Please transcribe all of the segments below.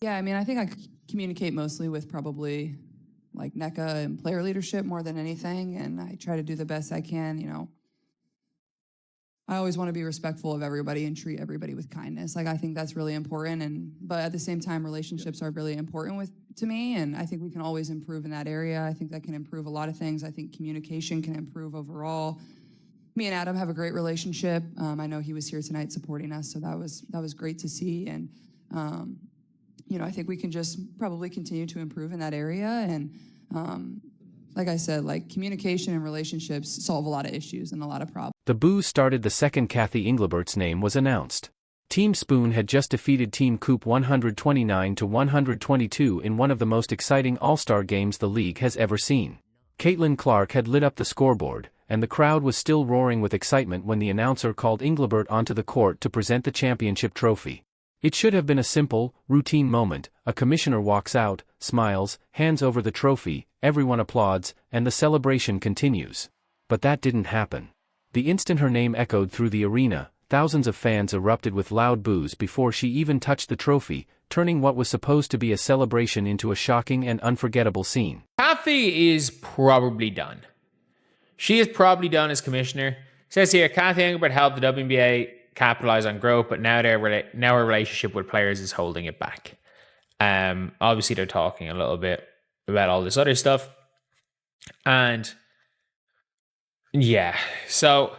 Yeah, I mean, I think I communicate mostly with probably like NECA and player leadership more than anything, and I try to do the best I can, you know. I always want to be respectful of everybody and treat everybody with kindness. Like, I think that's really important, but at the same time, relationships are really important to me, and I think we can always improve in that area. I think that can improve a lot of things. I think communication can improve overall. Me and Adam have a great relationship. I know he was here tonight supporting us, so that was great to see. And you know, I think we can just probably continue to improve in that area. And like I said, like communication and relationships solve a lot of issues and a lot of problems. The boos started the second Kathy Englebert's name was announced. Team Spoon had just defeated Team Coop 129-122 in one of the most exciting All-Star games the league has ever seen. Caitlin Clark had lit up the scoreboard, and the crowd was still roaring with excitement when the announcer called Englebert onto the court to present the championship trophy. It should have been a simple, routine moment. A commissioner walks out, smiles, hands over the trophy, everyone applauds, and the celebration continues. But that didn't happen. The instant her name echoed through the arena, thousands of fans erupted with loud boos before she even touched the trophy, turning what was supposed to be a celebration into a shocking and unforgettable scene. Kathy is probably done. She is probably done as commissioner. It says here, Kathy Engelbert helped the WNBA capitalize on growth, but now her relationship with players is holding it back. Obviously, they're talking a little bit about all this other stuff. And yeah, so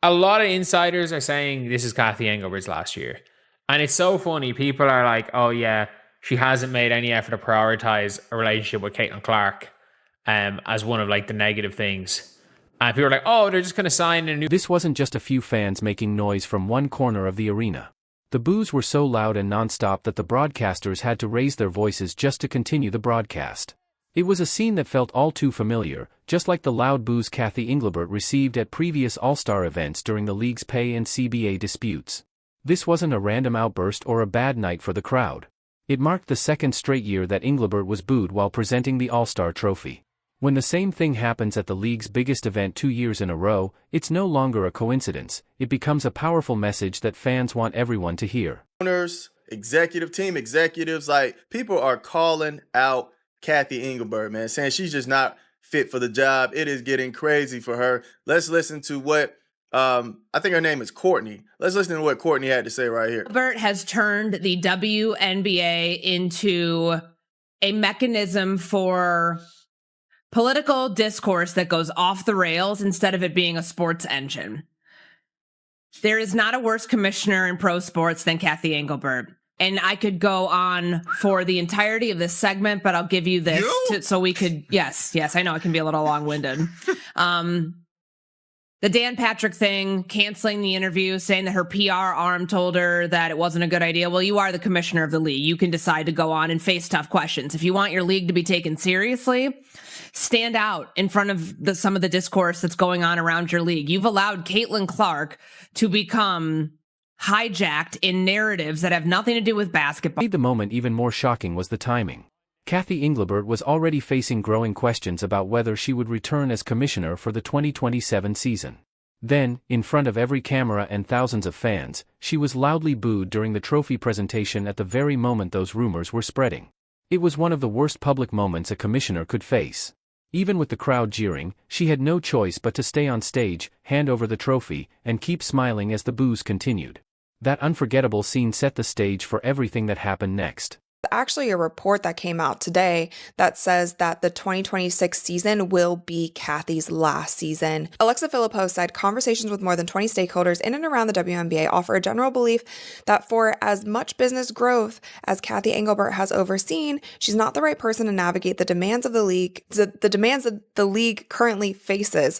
a lot of insiders are saying this is Kathy Engelbert's last year. And it's so funny. People are like, oh yeah, she hasn't made any effort to prioritize a relationship with Caitlin Clark as one of like the negative things. And people are like, oh, they're just going to sign a new... This wasn't just a few fans making noise from one corner of the arena. The boos were so loud and nonstop that the broadcasters had to raise their voices just to continue the broadcast. It was a scene that felt all too familiar, just like the loud boos Kathy Engelbert received at previous All-Star events during the league's pay and CBA disputes. This wasn't a random outburst or a bad night for the crowd. It marked the second straight year that Engelbert was booed while presenting the All-Star trophy. When the same thing happens at the league's biggest event 2 years in a row, it's no longer a coincidence. It becomes a powerful message that fans want everyone to hear. Owners, executive team executives, like people are calling out Kathy Engelbert, man, saying she's just not fit for the job. It is getting crazy for her. Let's listen to what, I think her name is Courtney. Let's listen to what Courtney had to say right here. Engelbert has turned the WNBA into a mechanism for political discourse that goes off the rails instead of it being a sports engine. There is not a worse commissioner in pro sports than Kathy Engelbert. And I could go on for the entirety of this segment, but I'll give you this so we could, yes, I know it can be a little long-winded. The Dan Patrick thing, canceling the interview, saying that her PR arm told her that it wasn't a good idea. Well, you are the commissioner of the league. You can decide to go on and face tough questions. If you want your league to be taken seriously, stand out in front of some of the discourse that's going on around your league. You've allowed Caitlin Clark to become hijacked in narratives that have nothing to do with basketball. What made the moment even more shocking was the timing. Kathy Engelbert was already facing growing questions about whether she would return as commissioner for the 2027 season. Then, in front of every camera and thousands of fans, she was loudly booed during the trophy presentation at the very moment those rumors were spreading. It was one of the worst public moments a commissioner could face. Even with the crowd jeering, she had no choice but to stay on stage, hand over the trophy, and keep smiling as the boos continued. That unforgettable scene set the stage for everything that happened next. Actually a report that came out today that says that the 2026 season will be Kathy's last season. Alexa Philippou said conversations with more than 20 stakeholders in and around the WNBA offer a general belief that for as much business growth as Kathy Engelbert has overseen, she's not the right person to navigate the demands of the league, the demands that the league currently faces,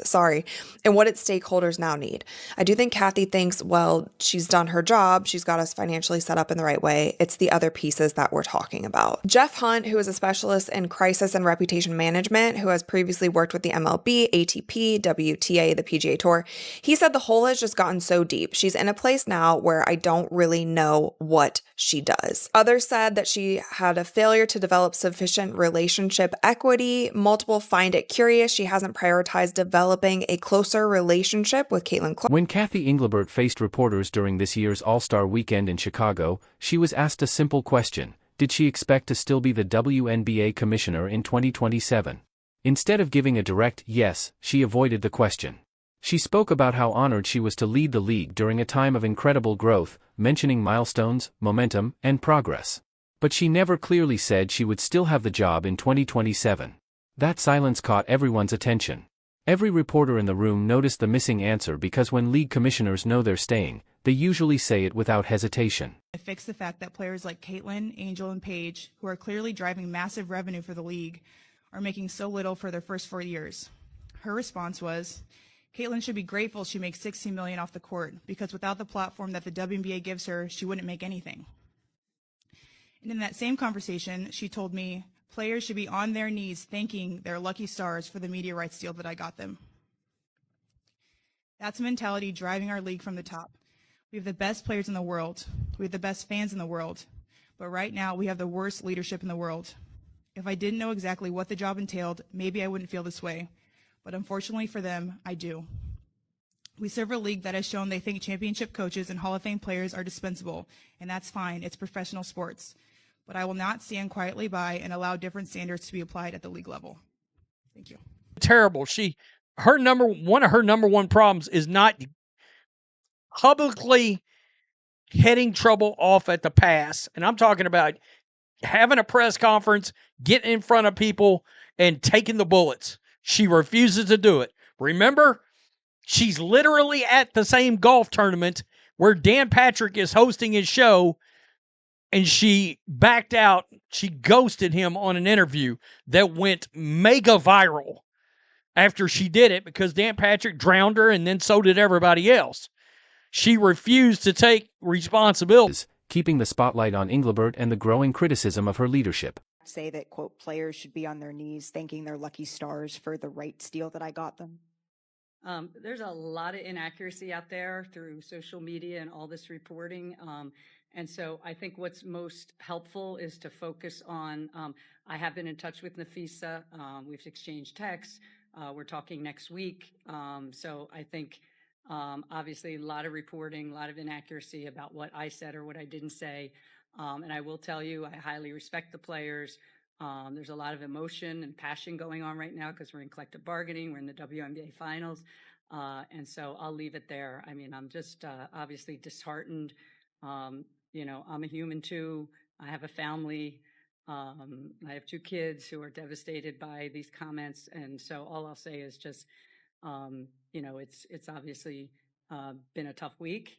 and what its stakeholders now need. I do think Kathy thinks, well, she's done her job, she's got us financially set up in the right way. It's the other pieces that we're talking about. Jeff Hunt, who is a specialist in crisis and reputation management, who has previously worked with the MLB, ATP, WTA, the PGA Tour, he said the hole has just gotten so deep. She's in a place now where I don't really know what she does. Others said that she had a failure to develop sufficient relationship equity. Multiple find it curious she hasn't prioritized developing a closer relationship with Caitlin Clark. When Kathy Engelbert faced reporters during this year's All-Star weekend in Chicago, she was asked a simple question: did she expect to still be the WNBA commissioner in 2027? Instead of giving a direct yes, she avoided the question. She spoke about how honored she was to lead the league during a time of incredible growth, mentioning milestones, momentum, and progress. But she never clearly said she would still have the job in 2027. That silence caught everyone's attention. Every reporter in the room noticed the missing answer because when league commissioners know they're staying, they usually say it without hesitation. To fix the fact that players like Caitlin, Angel, and Paige, who are clearly driving massive revenue for the league, are making so little for their first 4 years. Her response was, Caitlin should be grateful she makes $16 million off the court, because without the platform that the WNBA gives her, she wouldn't make anything. And in that same conversation, she told me, players should be on their knees thanking their lucky stars for the media rights deal that I got them. That's a mentality driving our league from the top. We have the best players in the world. We have the best fans in the world. But right now, we have the worst leadership in the world. If I didn't know exactly what the job entailed, maybe I wouldn't feel this way. But unfortunately for them, I do. We serve a league that has shown they think championship coaches and Hall of Fame players are dispensable, and that's fine. It's professional sports. But I will not stand quietly by and allow different standards to be applied at the league level. Thank you. Terrible. One of her number one problems is not publicly heading trouble off at the pass. And I'm talking about having a press conference, getting in front of people, and taking the bullets. She refuses to do it. Remember, she's literally at the same golf tournament where Dan Patrick is hosting his show, and she backed out. She ghosted him on an interview that went mega viral after she did it because Dan Patrick drowned her, and then so did everybody else. She refused to take responsibility. Keeping the spotlight on Engelbert and the growing criticism of her leadership. Say that, quote, players should be on their knees thanking their lucky stars for the rights deal that I got them. There's a lot of inaccuracy out there through social media and all this reporting. And so I think what's most helpful is to focus on, I have been in touch with Nafisa. We've exchanged texts. We're talking next week. So I think obviously a lot of reporting, a lot of inaccuracy about what I said or what I didn't say. And I will tell you, I highly respect the players. There's a lot of emotion and passion going on right now because we're in collective bargaining. We're in the WNBA finals. And so I'll leave it there. I mean, I'm just obviously disheartened. You know, I'm a human too. I have a family. I have 2 kids who are devastated by these comments. And so all I'll say is just, you know, it's obviously been a tough week.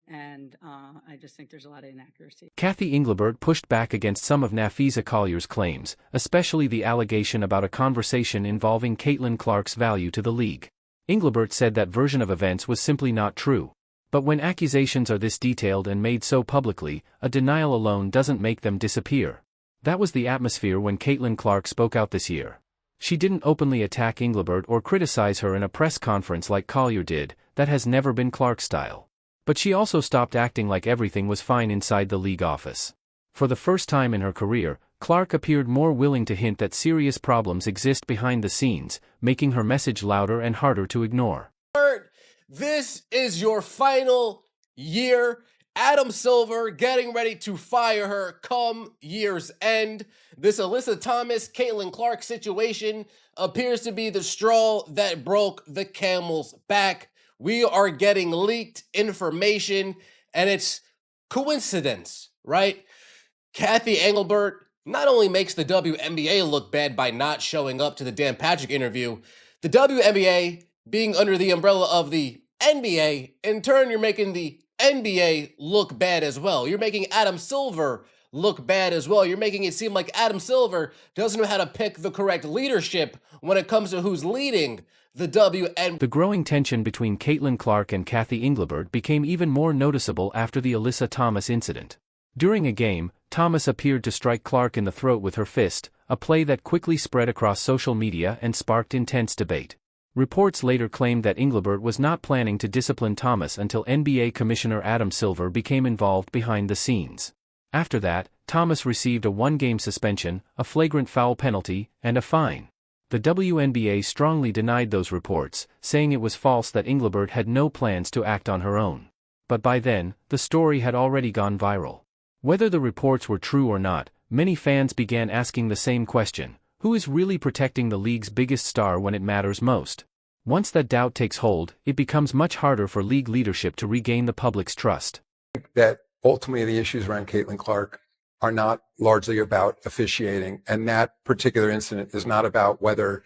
And I just think there's a lot of inaccuracy. Kathy Engelbert pushed back against some of Nafisa Collier's claims, especially the allegation about a conversation involving Caitlin Clark's value to the league. Engelbert said that version of events was simply not true. But when accusations are this detailed and made so publicly, a denial alone doesn't make them disappear. That was the atmosphere when Caitlin Clark spoke out this year. She didn't openly attack Engelbert or criticize her in a press conference like Collier did. That has never been Clark's style. But she also stopped acting like everything was fine inside the league office. For the first time in her career, Clark appeared more willing to hint that serious problems exist behind the scenes, making her message louder and harder to ignore. This is your final year. Adam Silver getting ready to fire her come year's end. This Alyssa Thomas, Caitlin Clark situation appears to be the straw that broke the camel's back. We are getting leaked information, and it's coincidence, right? Kathy Engelbert not only makes the WNBA look bad by not showing up to the Dan Patrick interview, the WNBA being under the umbrella of the NBA, in turn, you're making the NBA look bad as well. You're making Adam Silver look bad as well. You're making it seem like Adam Silver doesn't know how to pick the correct leadership when it comes to who's leading the WNBA. The growing tension between Caitlin Clark and Kathy Engelbert became even more noticeable after the Alyssa Thomas incident. During a game, Thomas appeared to strike Clark in the throat with her fist, a play that quickly spread across social media and sparked intense debate. Reports later claimed that Engelbert was not planning to discipline Thomas until NBA Commissioner Adam Silver became involved behind the scenes. After that, Thomas received a 1-game suspension, a flagrant foul penalty, and a fine. The WNBA strongly denied those reports, saying it was false that Engelbert had no plans to act on her own. But by then, the story had already gone viral. Whether the reports were true or not, many fans began asking the same question: who is really protecting the league's biggest star when it matters most? Once that doubt takes hold, it becomes much harder for league leadership to regain the public's trust. That ultimately the issues around Caitlin Clark are not largely about officiating, and that particular incident is not about whether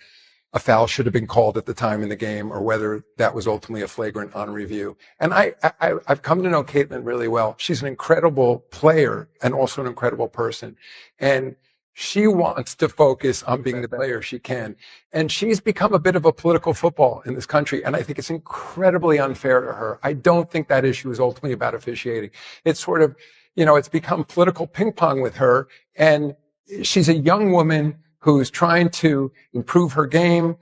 a foul should have been called at the time in the game or whether that was ultimately a flagrant on review. And I've come to know Caitlin really well. She's an incredible player and also an incredible person. And she wants to focus on being the player she can. And she's become a bit of a political football in this country. And I think it's incredibly unfair to her. I don't think that issue is ultimately about officiating. It's sort of, it's become political ping pong with her. And she's a young woman who's trying to improve her game,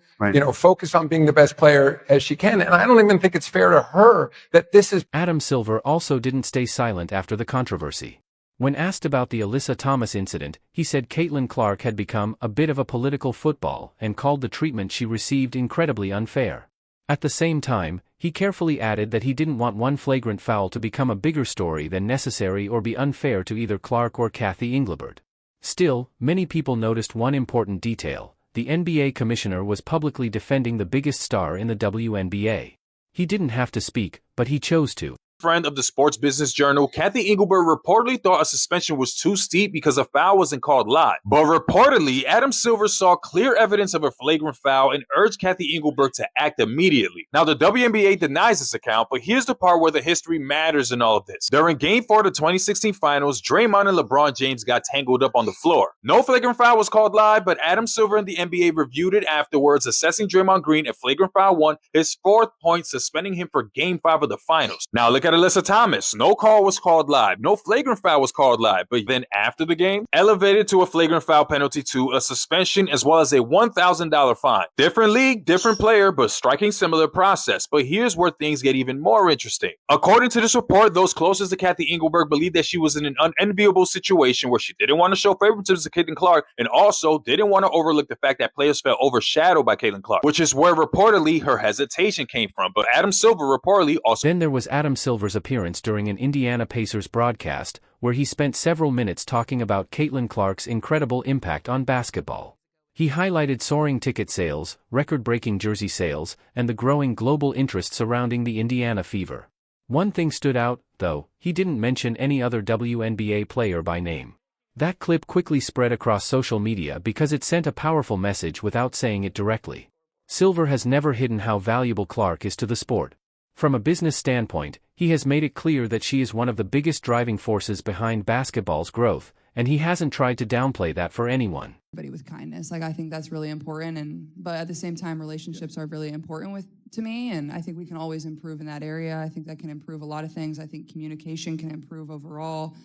focus on being the best player as she can. And I don't even think it's fair to her that this is. Adam Silver also didn't stay silent after the controversy. When asked about the Alyssa Thomas incident, he said Caitlin Clark had become a bit of a political football and called the treatment she received incredibly unfair. At the same time, he carefully added that he didn't want one flagrant foul to become a bigger story than necessary or be unfair to either Clark or Kathy Engelbert. Still, many people noticed one important detail: the NBA commissioner was publicly defending the biggest star in the WNBA. He didn't have to speak, but he chose to. Friend of the Sports Business Journal, Kathy Engelbert reportedly thought a suspension was too steep because a foul wasn't called live. But reportedly, Adam Silver saw clear evidence of a flagrant foul and urged Kathy Engelbert to act immediately. Now, the WNBA denies this account, but here's the part where the history matters in all of this. During Game 4 of the 2016 Finals, Draymond and LeBron James got tangled up on the floor. No flagrant foul was called live, but Adam Silver and the NBA reviewed it afterwards, assessing Draymond Green a flagrant foul 1, his 4th point, suspending him for Game 5 of the Finals. Now, look at Alyssa Thomas. No call was called live. No flagrant foul was called live. But then after the game, elevated to a flagrant foul penalty to a suspension as well as a $1,000 fine. Different league, different player, but striking similar process. But here's where things get even more interesting. According to this report, those closest to Kathy Engelbert believed that she was in an unenviable situation where she didn't want to show favoritism to Caitlin Clark and also didn't want to overlook the fact that players felt overshadowed by Caitlin Clark, which is where reportedly her hesitation came from. But Adam Silver reportedly also. Then there was Adam Silver's appearance during an Indiana Pacers broadcast, where he spent several minutes talking about Caitlin Clark's incredible impact on basketball. He highlighted soaring ticket sales, record-breaking jersey sales, and the growing global interest surrounding the Indiana Fever. One thing stood out, though: he didn't mention any other WNBA player by name. That clip quickly spread across social media because it sent a powerful message without saying it directly. Silver has never hidden how valuable Clark is to the sport. From a business standpoint, he has made it clear that she is one of the biggest driving forces behind basketball's growth, and he hasn't tried to downplay that for anyone. Everybody with kindness, I think that's really important, but at the same time, relationships are really important to me, and I think we can always improve in that area. I think that can improve a lot of things. I think communication can improve overall.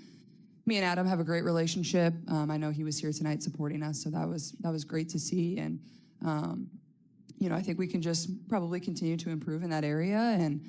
Me and Adam have a great relationship. I know he was here tonight supporting us, so that was great to see, and I think we can just probably continue to improve in that area. And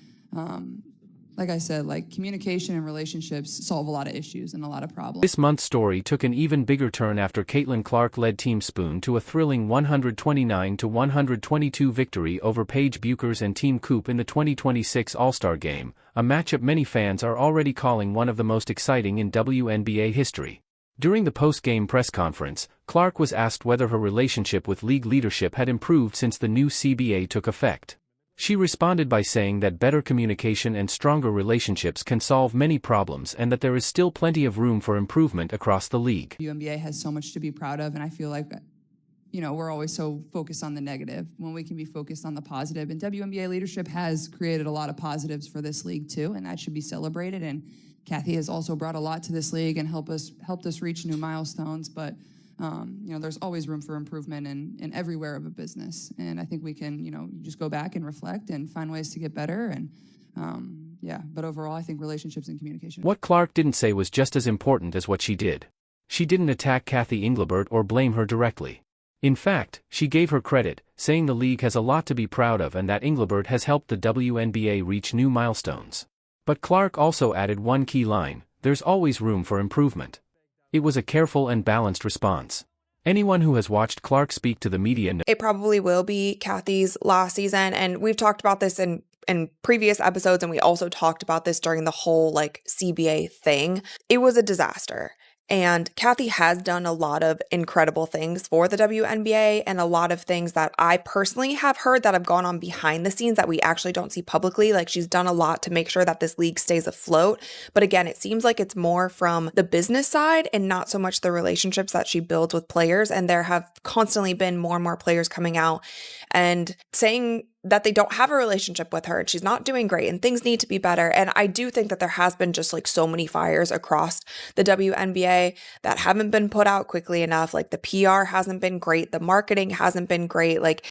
like I said, communication and relationships solve a lot of issues and a lot of problems. This month's story took an even bigger turn after Caitlin Clark led Team Spoon to a thrilling 129-122 victory over Paige Buchers and Team Coop in the 2026 All-Star Game, a matchup many fans are already calling one of the most exciting in WNBA history. During the post-game press conference, Clark was asked whether her relationship with league leadership had improved since the new CBA took effect. She responded by saying that better communication and stronger relationships can solve many problems and that there is still plenty of room for improvement across the league. WNBA has so much to be proud of, and I feel like, we're always so focused on the negative when we can be focused on the positive. And WNBA leadership has created a lot of positives for this league too, and that should be celebrated. And Kathy has also brought a lot to this league and helped us reach new milestones. But there's always room for improvement in everywhere of a business. And I think we can, just go back and reflect and find ways to get better. And but overall, I think relationships and communication. What Clark didn't say was just as important as what she did. She didn't attack Kathy Engelbert or blame her directly. In fact, she gave her credit, saying the league has a lot to be proud of and that Engelbert has helped the WNBA reach new milestones. But Clark also added one key line: there's always room for improvement. It was a careful and balanced response. Anyone who has watched Clark speak to the media knows it probably will be Kathy's last season, and we've talked about this in previous episodes, and we also talked about this during the whole CBA thing. It was a disaster. And Kathy has done a lot of incredible things for the WNBA and a lot of things that I personally have heard that have gone on behind the scenes that we actually don't see publicly. Like, she's done a lot to make sure that this league stays afloat. But again, it seems like it's more from the business side and not so much the relationships that she builds with players. And there have constantly been more and more players coming out and saying that they don't have a relationship with her and she's not doing great and things need to be better. And I do think that there has been just like so many fires across the WNBA that haven't been put out quickly enough. Like, the PR hasn't been great. The marketing hasn't been great. Like,